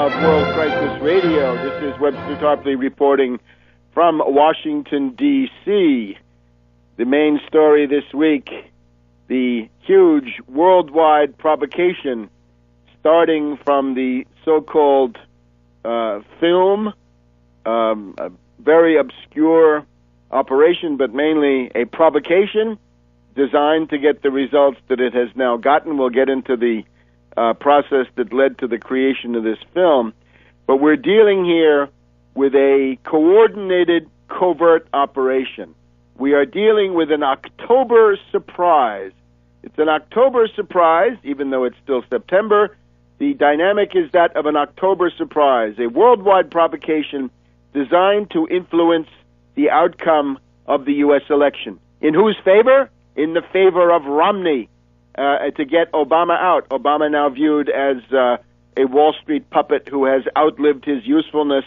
of World Crisis Radio. This is Webster Tarpley reporting from Washington, D.C. The main story this week, the huge worldwide provocation starting from the so-called film, a very obscure operation, but mainly a provocation designed to get the results that it has now gotten. We'll get into the process that led to the creation of this film. But we're dealing here with a coordinated, covert operation. We are dealing with an October surprise. It's an October surprise, even though it's still September. The dynamic is that of an October surprise, a worldwide provocation designed to influence the outcome of the U.S. election. In whose favor? In the favor of Romney, to get Obama out. Obama now viewed as a Wall Street puppet who has outlived his usefulness.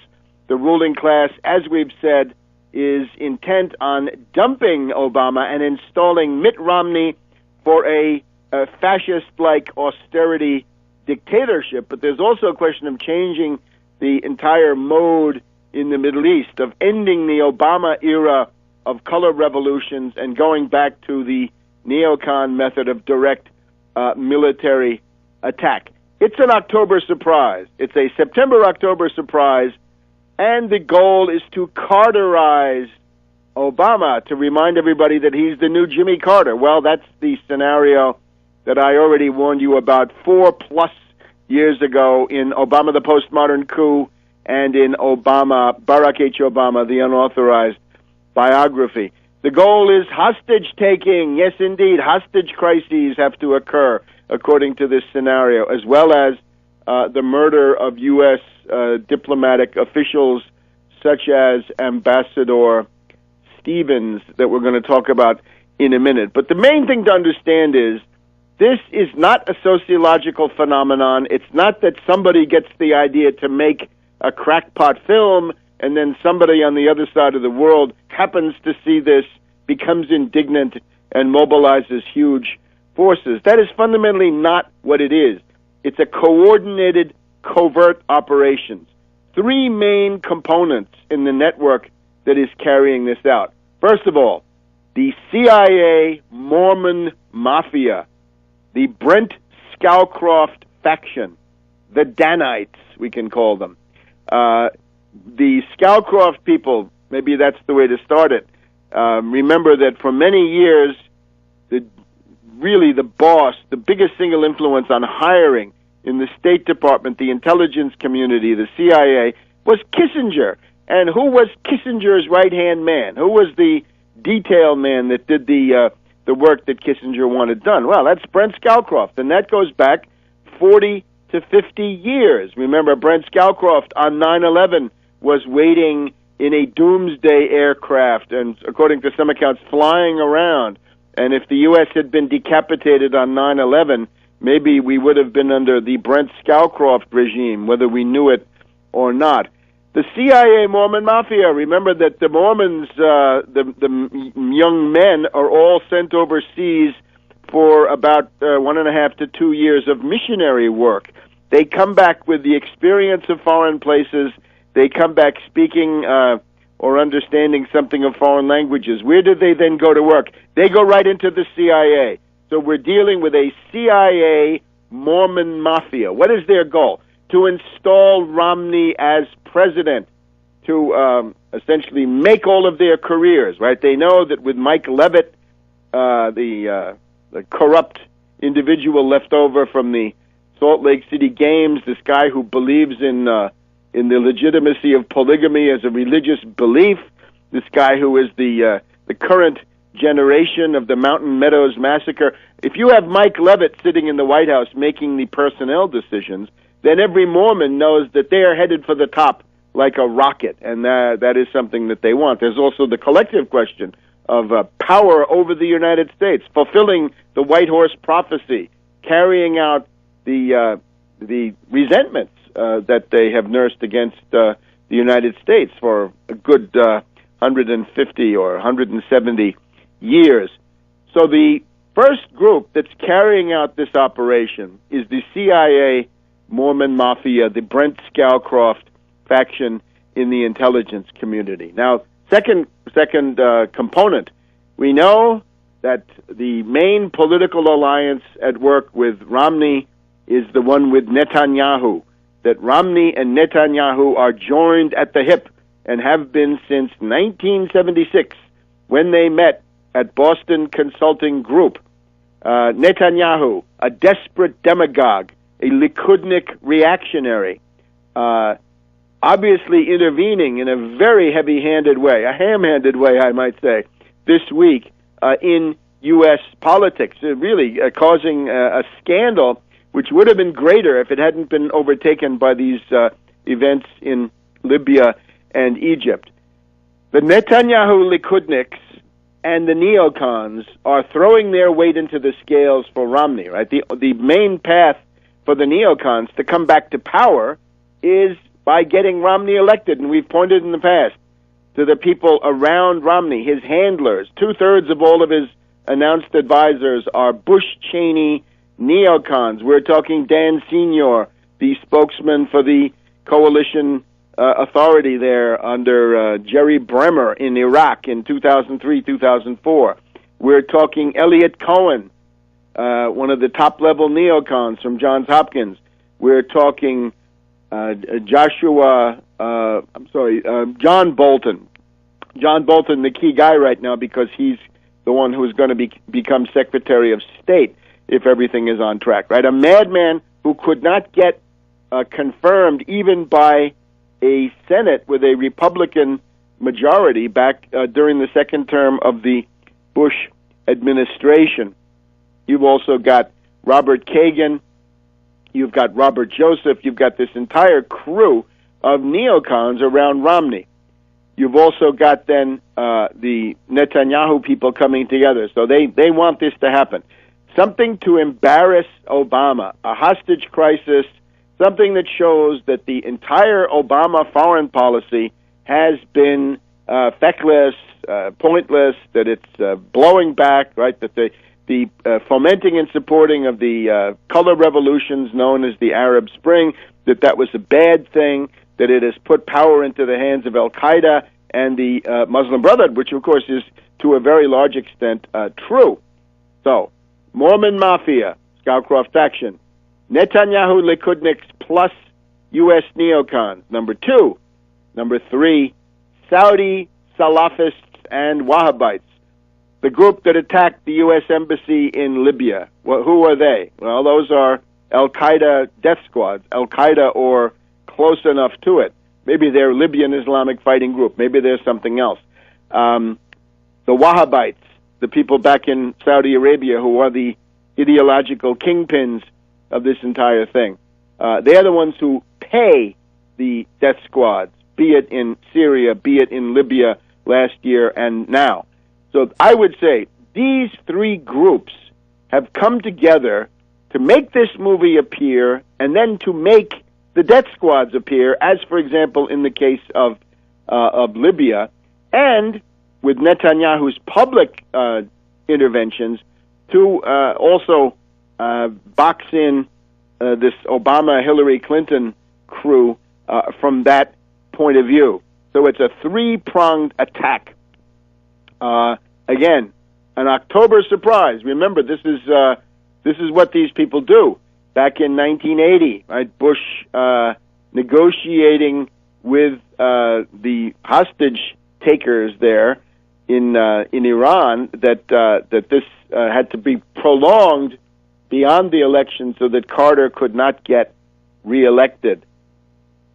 The ruling class, as we've said, is intent on dumping Obama and installing Mitt Romney for a fascist-like austerity dictatorship. But there's also a question of changing the entire mode in the Middle East, of ending the Obama era of color revolutions and going back to the neocon method of direct military attack. It's an October surprise. It's a September-October surprise, and the goal is to Carterize Obama, to remind everybody that he's the new Jimmy Carter. Well, that's the scenario that I already warned you about 4+ years ago in Obama the Postmodern Coup and in Barack H. Obama, the unauthorized biography. The goal is hostage-taking. Yes, indeed, hostage crises have to occur, according to this scenario, as well as the murder of U.S. Diplomatic officials, such as Ambassador Stevens, that we're going to talk about in a minute. But the main thing to understand is this is not a sociological phenomenon. It's not that somebody gets the idea to make a crackpot film and then somebody on the other side of the world happens to see this, becomes indignant, and mobilizes huge forces. That is fundamentally not what it is. It's a coordinated, covert operations. 3 main components in the network that is carrying this out. First of all, the CIA Mormon Mafia, the Brent Scowcroft faction, the Danites, we can call them. The Scowcroft people, maybe that's the way to start it. Remember that for many years, the boss, the biggest single influence on hiring in the State Department, the intelligence community, the CIA, was Kissinger. And who was Kissinger's right-hand man? Who was the detail man that did the work that Kissinger wanted done? Well, that's Brent Scowcroft, and that goes back 40 to 50 years. Remember, Brent Scowcroft on 9/11 was waiting in a doomsday aircraft and, according to some accounts, flying around. And if the U.S. had been decapitated on 9/11, maybe we would have been under the Brent Scowcroft regime, whether we knew it or not. The CIA Mormon Mafia, remember that the Mormons, the young men, are all sent overseas for about 1.5 to 2 years of missionary work. They come back with the experience of foreign places. They come back speaking or understanding something of foreign languages. Where do they then go to work? They go right into the CIA. So we're dealing with a CIA Mormon Mafia. What is their goal? To install Romney as president, to essentially make all of their careers, right? They know that with Mike Leavitt, the corrupt individual left over from the Salt Lake City Games, this guy who believes in the legitimacy of polygamy as a religious belief, this guy who is the current generation of the Mountain Meadows Massacre. If you have Mike Leavitt sitting in the White House making the personnel decisions, then every Mormon knows that they are headed for the top like a rocket, and that is something that they want. There's also the collective question of power over the United States, fulfilling the White Horse prophecy, carrying out the resentments that they have nursed against the United States for a good 150 or 170 years. So the first group that's carrying out this operation is the CIA Mormon Mafia, the Brent Scowcroft faction in the intelligence community. Now, second component, we know that the main political alliance at work with Romney is the one with Netanyahu, that Romney and Netanyahu are joined at the hip and have been since 1976 when they met at Boston Consulting Group. Netanyahu, a desperate demagogue, a Likudnik reactionary, obviously intervening in a very heavy-handed way, a ham-handed way, I might say, this week in U.S. politics, really causing a scandal which would have been greater if it hadn't been overtaken by these events in Libya and Egypt. The Netanyahu Likudniks and the neocons are throwing their weight into the scales for Romney, right? The main path for the neocons to come back to power is by getting Romney elected, and we've pointed in the past to the people around Romney, his handlers. 2/3 of all of his announced advisors are Bush-Cheney neocons. We're talking Dan Senior, the spokesman for the coalition authority there under Jerry Bremer in Iraq in 2003, 2004. We're talking Elliot Cohen, one of the top-level neocons from Johns Hopkins. We're talking John Bolton. John Bolton, the key guy right now, because he's the one who's going to become Secretary of State if everything is on track, right? A madman who could not get confirmed even by a Senate with a Republican majority back during the second term of the Bush administration. You've also got Robert Kagan, you've got Robert Joseph, you've got this entire crew of neocons around Romney. You've also got then the Netanyahu people coming together. So they want this to happen. Something to embarrass Obama, a hostage crisis, something that shows that the entire Obama foreign policy has been feckless, pointless, that it's blowing back, right, that the fomenting and supporting of the color revolutions known as the Arab Spring, that was a bad thing, that it has put power into the hands of Al-Qaeda and the Muslim Brotherhood, which, of course, is to a very large extent true. So, Mormon Mafia, Scowcroft faction, Netanyahu Likudniks plus U.S. neocons, number 2. Number 3, Saudi Salafists and Wahhabites, the group that attacked the U.S. Embassy in Libya. Well, who are they? Well, those are Al-Qaeda death squads, Al-Qaeda or close enough to it. Maybe they're Libyan Islamic fighting group. Maybe there's something else. The Wahhabites, the people back in Saudi Arabia who are the ideological kingpins of this entire thing. They're the ones who pay the death squads, be it in Syria, be it in Libya last year and now. So I would say these three groups have come together to make this movie appear and then to make the death squads appear, as, for example, in the case of Libya, and with Netanyahu's public interventions to also box in this Obama-Hillary Clinton crew from that point of view. So it's a three-pronged attack. Again, an October surprise. Remember, this is what these people do. Back in 1980, right? Bush negotiating with the hostage takers there in Iran that this had to be prolonged beyond the election so that Carter could not get reelected.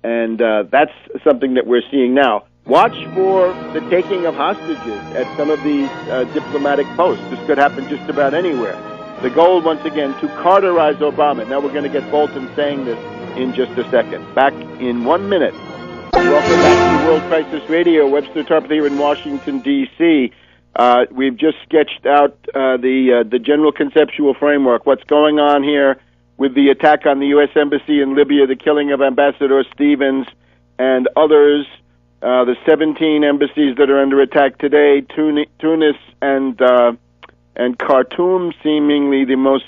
And that's something that we're seeing now. Watch for the taking of hostages at some of these diplomatic posts. This could happen just about anywhere. The goal, once again, to Carterize Obama. Now we're going to get Bolton saying this in just a second. Back in 1 minute. Welcome back to World Crisis Radio. Webster Tarpley here in Washington, D.C. We've just sketched out the general conceptual framework. What's going on here with the attack on the U.S. Embassy in Libya, the killing of Ambassador Stevens and others, the 17 embassies that are under attack today, Tunis and Khartoum, seemingly the most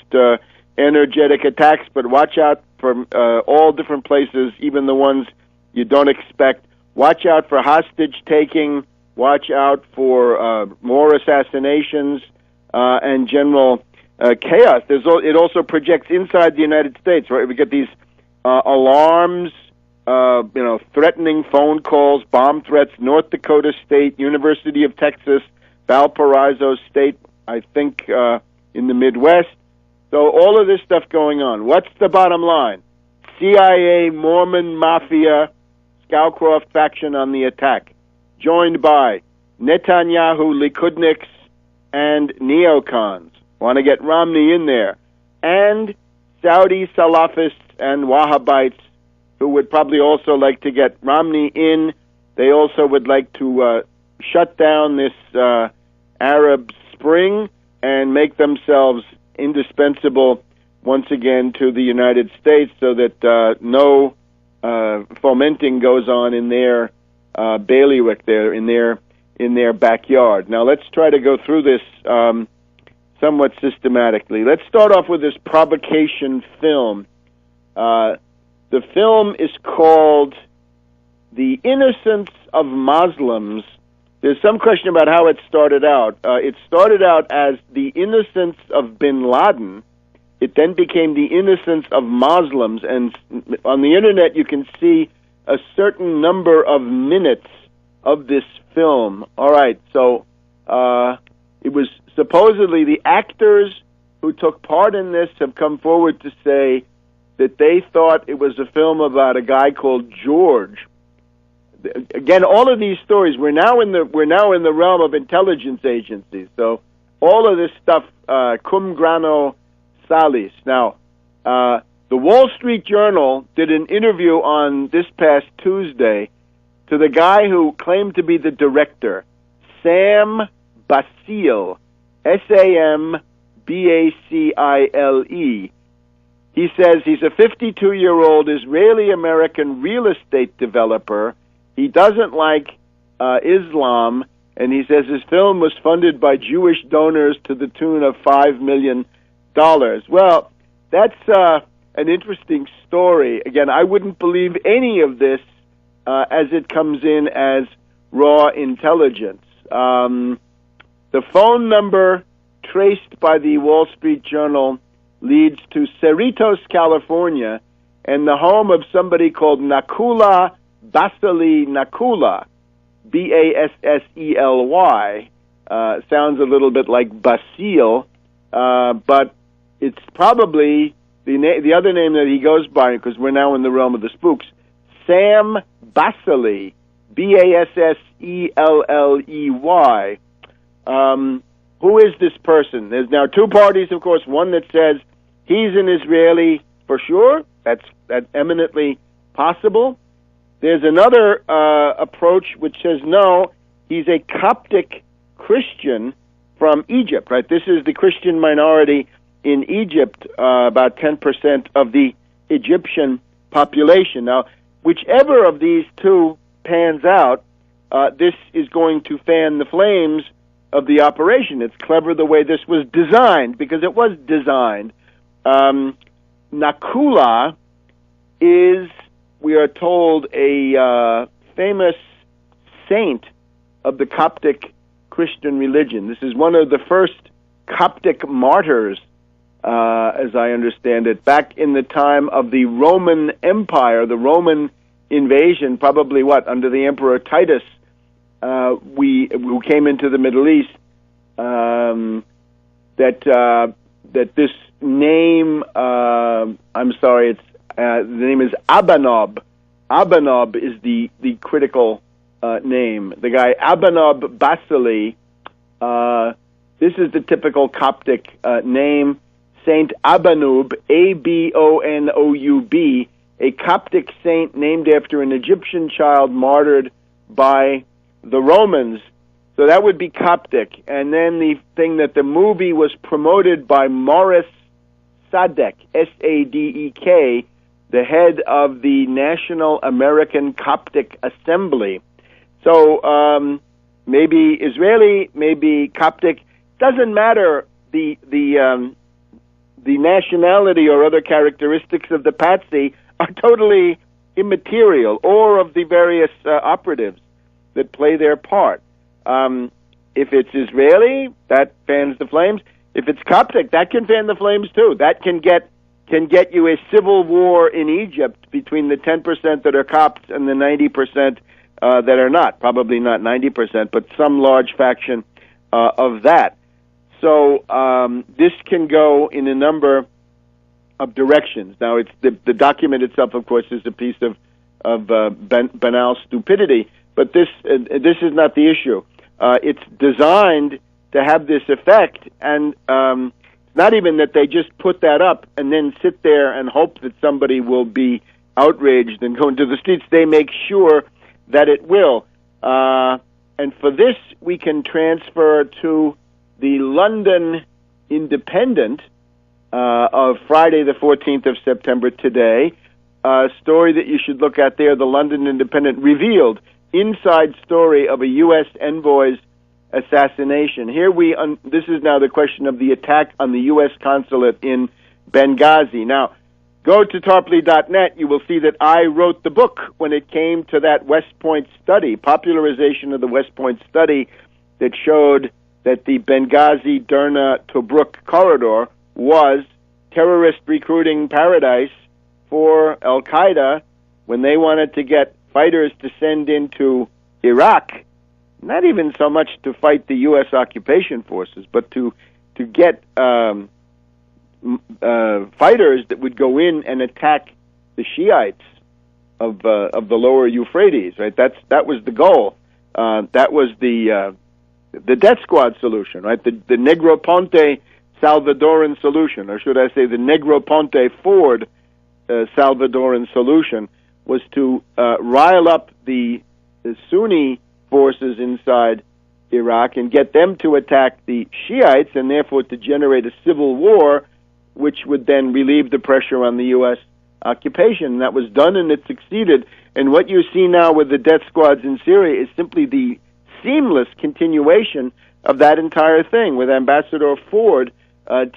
energetic attacks, but watch out for all different places, even the ones you don't expect. Watch out for hostage-taking. Watch out for more assassinations and general chaos. It also projects inside the United States, right? We get these alarms, threatening phone calls, bomb threats, North Dakota State, University of Texas, Valparaiso State, I think in the Midwest. So all of this stuff going on. What's the bottom line? CIA, Mormon Mafia, Scowcroft faction on the attack, joined by Netanyahu Likudniks and neocons. Want to get Romney in there. And Saudi Salafists and Wahhabites who would probably also like to get Romney in. They also would like to shut down this Arab Spring and make themselves indispensable once again to the United States so that no fomenting goes on in their bailiwick there, in their backyard. Now let's try to go through this somewhat systematically. Let's start off with this provocation film. The film is called The Innocence of Muslims. There's some question about how it started out. It started out as The Innocence of bin Laden. It then became The Innocence of Muslims. And on the internet, you can see a certain number of minutes of this film. All right, so it was supposedly the actors who took part in this have come forward to say that they thought it was a film about a guy called George. Again, all of these stories, we're now in the realm of intelligence agencies. So all of this stuff, cum grano salis. Now, the Wall Street Journal did an interview on this past Tuesday to the guy who claimed to be the director, Sam Bacile, Sambacile. He says he's a 52-year-old Israeli-American real estate developer. He doesn't like Islam, and he says his film was funded by Jewish donors to the tune of $5 million. Well, that's an interesting story. Again, I wouldn't believe any of this as it comes in as raw intelligence. The phone number traced by the Wall Street Journal leads to Cerritos, California, and the home of somebody called Nakula Bacile Nakula, Bassely. Sounds a little bit like Bacile, but it's probably the other name that he goes by, because we're now in the realm of the spooks, Sam Bacile, Basselley. Who is this person? There's now two parties, of course. One that says he's an Israeli for sure. That's eminently possible. There's another approach which says no, he's a Coptic Christian from Egypt. Right? This is the Christian minority in Egypt, about 10% of the Egyptian population. Now, whichever of these two pans out, this is going to fan the flames of the operation. It's clever the way this was designed, because it was designed. Nakula is, we are told, a famous saint of the Coptic Christian religion. This is one of the first Coptic martyrs, as I understand it, back in the time of the Roman Empire, the Roman invasion, probably under the Emperor Titus, who came into the Middle East, that this name, I'm sorry, the name is Abanob. Abanob is the critical name. The guy Abanob Bacile, this is the typical Coptic name, Saint Abanub, Abonoub, a Coptic saint named after an Egyptian child martyred by the Romans. So that would be Coptic. And then the thing that the movie was promoted by Morris Sadek, Sadek, the head of the National American Coptic Assembly. So maybe Israeli, maybe Coptic. Doesn't matter. The the nationality or other characteristics of the patsy are totally immaterial, or of the various operatives that play their part. If it's Israeli, that fans the flames. If it's Coptic, that can fan the flames too. That can get you a civil war in Egypt between the 10% that are Copts and the 90% that are not. Probably not 90%, but some large faction of that. So this can go in a number of directions. Now, it's the document itself, of course, is a piece of banal stupidity, but this is not the issue. It's designed to have this effect, and not even that they just put that up and then sit there and hope that somebody will be outraged and go into the streets. They make sure that it will. And for this, we can transfer to the London Independent of Friday, the 14th of September, today. A story that you should look at there, the London Independent revealed inside story of a U.S. envoy's assassination. Here this is now the question of the attack on the U.S. consulate in Benghazi. Now, go to tarpley.net. You will see that I wrote the book when it came to that West Point study, popularization of the West Point study that showed that the Benghazi-Derna-Tobruk corridor was terrorist recruiting paradise for Al-Qaeda when they wanted to get fighters to send into Iraq, not even so much to fight the U.S. occupation forces, but to get fighters that would go in and attack the Shiites of the lower Euphrates. Right, that was the goal. That was the death squad solution. Right, the Negroponte Salvadoran solution, or should I say the Negroponte Ford Salvadoran solution, was to rile up the Sunni forces inside Iraq and get them to attack the Shiites, and therefore to generate a civil war, which would then relieve the pressure on the U.S. occupation. And that was done, and it succeeded. And what you see now with the death squads in Syria is simply the seamless continuation of that entire thing, with Ambassador Ford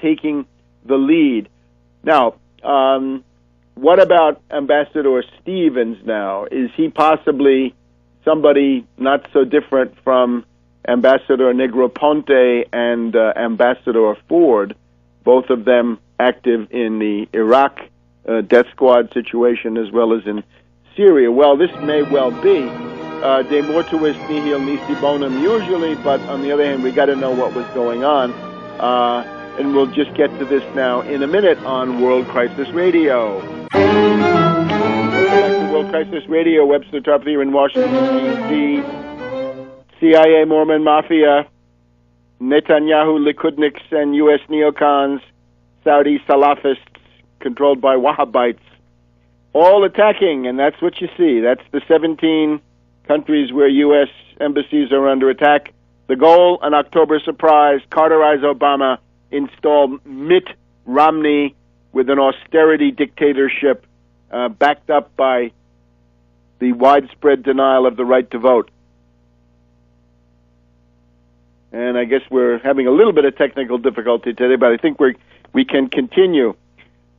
taking the lead. Now, what about Ambassador Stevens now? Is he possibly somebody not so different from Ambassador Negroponte and Ambassador Ford, both of them active in the Iraq death squad situation as well as in Syria? Well, this may well be de mortuis nihil nisi bonum usually, but on the other hand, we got to know what was going on. And we'll just get to this now in a minute on World Crisis Radio. Welcome back to World Crisis Radio. Webster Tarpley here in Washington, D.C. CIA, Mormon Mafia, Netanyahu Likudniks and U.S. neocons, Saudi Salafists controlled by Wahhabites, all attacking, and that's what you see. That's the 17 countries where U.S. embassies are under attack. The goal, an October surprise, Carterize Obama, install Mitt Romney with an austerity dictatorship backed up by the widespread denial of the right to vote. And I guess we're having a little bit of technical difficulty today, but I think we can continue.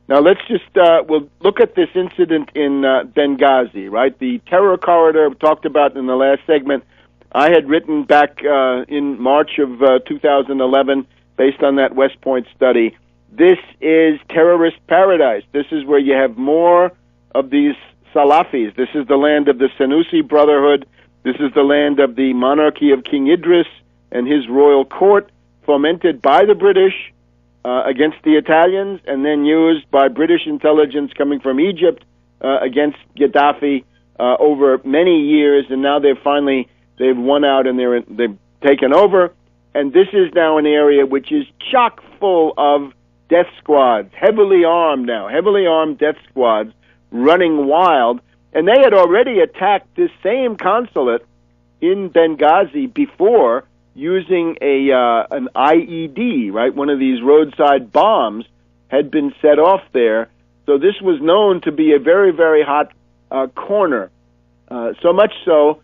Now let's just we'll look at this incident in Benghazi, right? The terror corridor we talked about in the last segment. I had written back in March of 2011, based on that West Point study. This is terrorist paradise. This is where you have more of these Salafis. This is the land of the Senussi Brotherhood. This is the land of the monarchy of King Idris and his royal court, fomented by the British against the Italians, and then used by British intelligence coming from Egypt against Gaddafi over many years. And now they've won out and they've taken over. And this is now an area which is chock full of death squads, heavily armed death squads running wild. And they had already attacked this same consulate in Benghazi before using an IED, right? One of these roadside bombs had been set off there. So this was known to be a very, very hot corner. So much so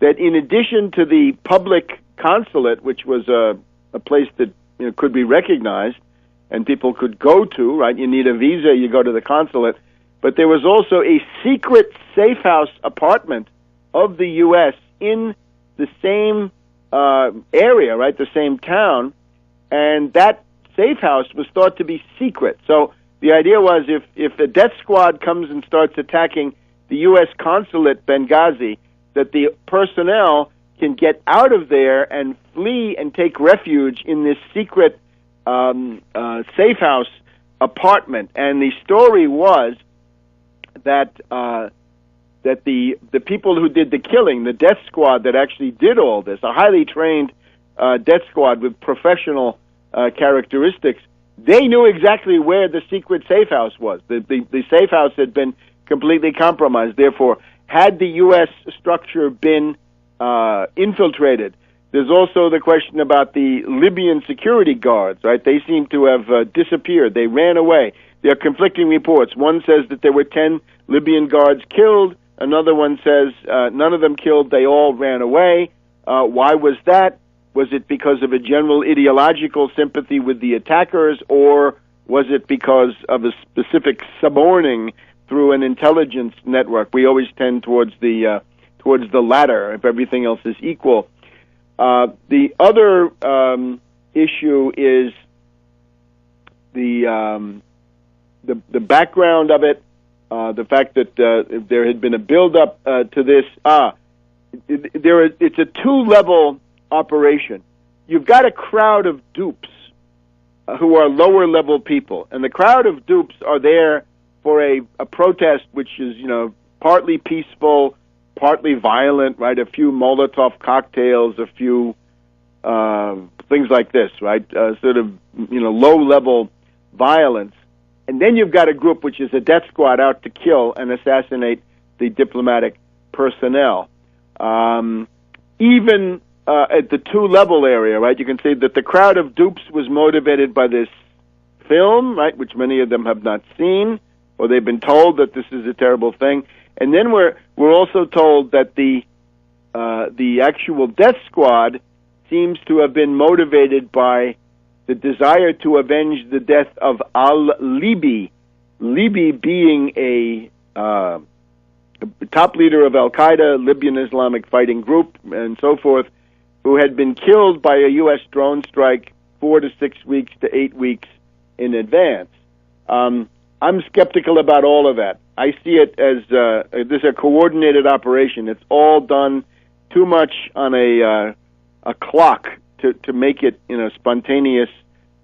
that in addition to the public consulate, which was a place that could be recognized, and people could go to, right? You need a visa, you go to the consulate. But there was also a secret safe house apartment of the U.S. in the same area, right, the same town, and that safe house was thought to be secret. So the idea was if a death squad comes and starts attacking the U.S. consulate Benghazi, that the personnel can get out of there and flee and take refuge in this secret safe house apartment. And the story was that that the people who did the killing, the death squad that actually did all this, a highly trained death squad with professional characteristics, they knew exactly where the secret safe house was. The safe house had been completely compromised. Therefore, had the U.S. structure been infiltrated, there's also the question about the Libyan security guards, right? They seem to have disappeared. They ran away. There are conflicting reports. One says that there were 10 Libyan guards killed. Another one says none of them killed. They all ran away. Why was that? Was it because of a general ideological sympathy with the attackers, or was it because of a specific suborning through an intelligence network? We always tend towards the latter if everything else is equal. The other issue is the background of it, the fact that there had been a build-up to this. It's a two-level operation. You've got a crowd of dupes who are lower-level people, and the crowd of dupes are there for a protest which is, partly peaceful, partly violent, right? A few Molotov cocktails, a few things like this, right? Sort of, low-level violence. And then you've got a group which is a death squad out to kill and assassinate the diplomatic personnel. Even at the two-level area, right, you can see that the crowd of dupes was motivated by this film, right, which many of them have not seen, or they've been told that this is a terrible thing. And then we're also told that the actual death squad seems to have been motivated by the desire to avenge the death of al-Libi, Libi being a top leader of Al-Qaeda, Libyan Islamic fighting group, and so forth, who had been killed by a U.S. drone strike 4 to 6 weeks to 8 weeks in advance. I'm skeptical about all of that. I see it as this is a coordinated operation. It's all done too much on a clock to make it spontaneous,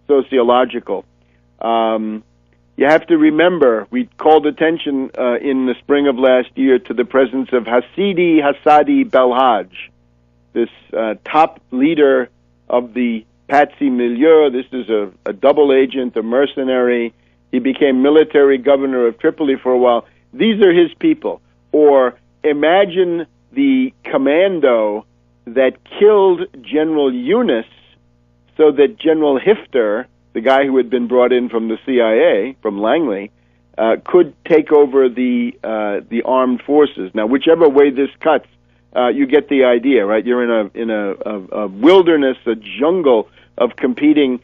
sociological. You have to remember, we called attention in the spring of last year to the presence of Hasidi Hassadi Belhaj, this top leader of the Patsy milieu. This is a double agent, a mercenary. He became military governor of Tripoli for a while. These are his people. Or imagine the commando that killed General Yunus so that General Hifter, the guy who had been brought in from the CIA, from Langley, could take over the armed forces. Now, whichever way this cuts, you get the idea, right? You're in a wilderness, a jungle of competing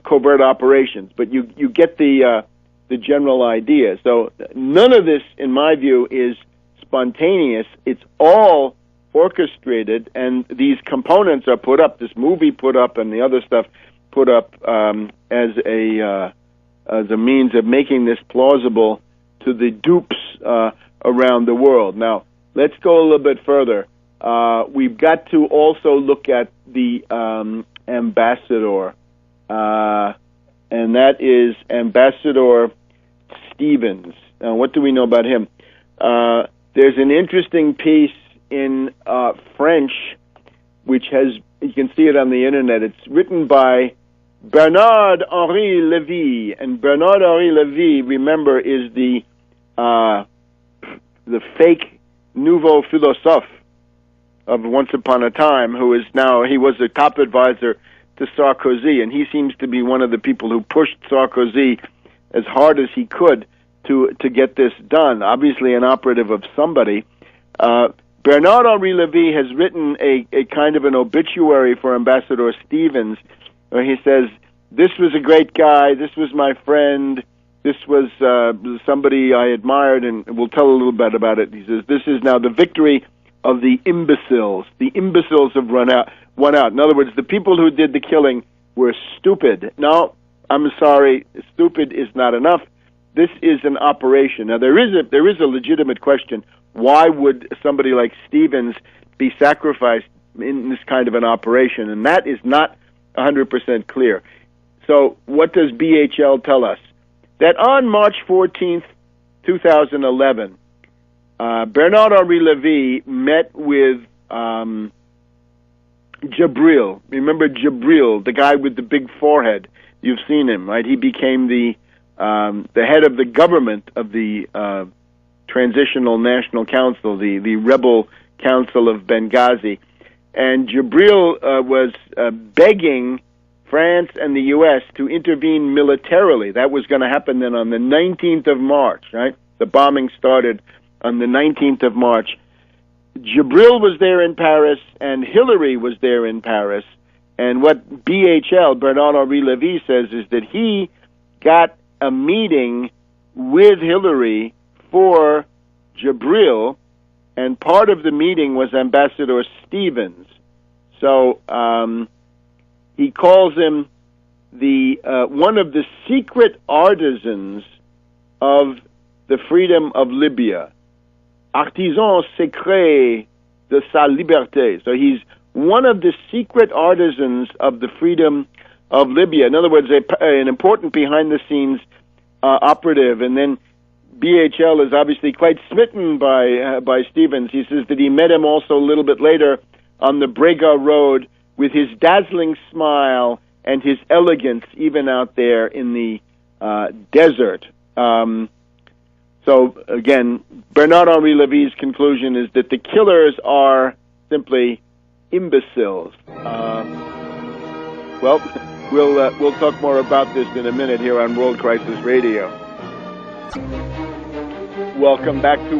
covert operations, but you get the general idea. So none of this, in my view, is spontaneous. It's all orchestrated, and these components are put up. This movie put up, and the other stuff put up as a means of making this plausible to the dupes around the world. Now, let's go a little bit further. We've got to also look at the ambassador, and that is Ambassador Stevens. Now, what do we know about him? There's an interesting piece in French, which has, you can see it on the internet. It's written by Bernard-Henri Lévy, and Bernard-Henri Lévy, remember, is the fake nouveau philosophe of Once Upon a Time, who is now, he was a top advisor to Sarkozy, and he seems to be one of the people who pushed Sarkozy as hard as he could to get this done. Obviously an operative of somebody. Bernard-Henri Lévy has written a kind of an obituary for Ambassador Stevens, where he says, this was a great guy, this was my friend, this was somebody I admired, and we'll tell a little bit about it. He says, this is now the victory of the imbeciles. The imbeciles have won out. In other words, the people who did the killing were stupid. No, I'm sorry, stupid is not enough. This is an operation. Now, there is a legitimate question. Why would somebody like Stevens be sacrificed in this kind of an operation? And that is not 100% clear. So what does BHL tell us? That on March 14th, 2011, Bernard-Henri Lévy met with Jabril. Remember Jabril, the guy with the big forehead? You've seen him, right? He became the head of the government of the Transitional National Council, the rebel council of Benghazi. And Jabril was begging France and the U.S. to intervene militarily. That was going to happen then on the 19th of March, right? The bombing started on the 19th of March. Jabril was there in Paris, and Hillary was there in Paris. And what BHL, Bernard-Henri Lévy, says is that he got a meeting with Hillary for Jabril, and part of the meeting was Ambassador Stevens. So he calls him the one of the secret artisans of the freedom of Libya, artisan secret de sa liberté. So he's one of the secret artisans of the freedom of Libya. In other words, an important behind-the-scenes operative. And then BHL is obviously quite smitten by Stevens. He says that he met him also a little bit later on the Brega Road with his dazzling smile and his elegance, even out there in the desert. So, again, Bernard-Henri Lévy's conclusion is that the killers are simply imbeciles. Well, we'll talk more about this in a minute here on World Crisis Radio. Welcome back to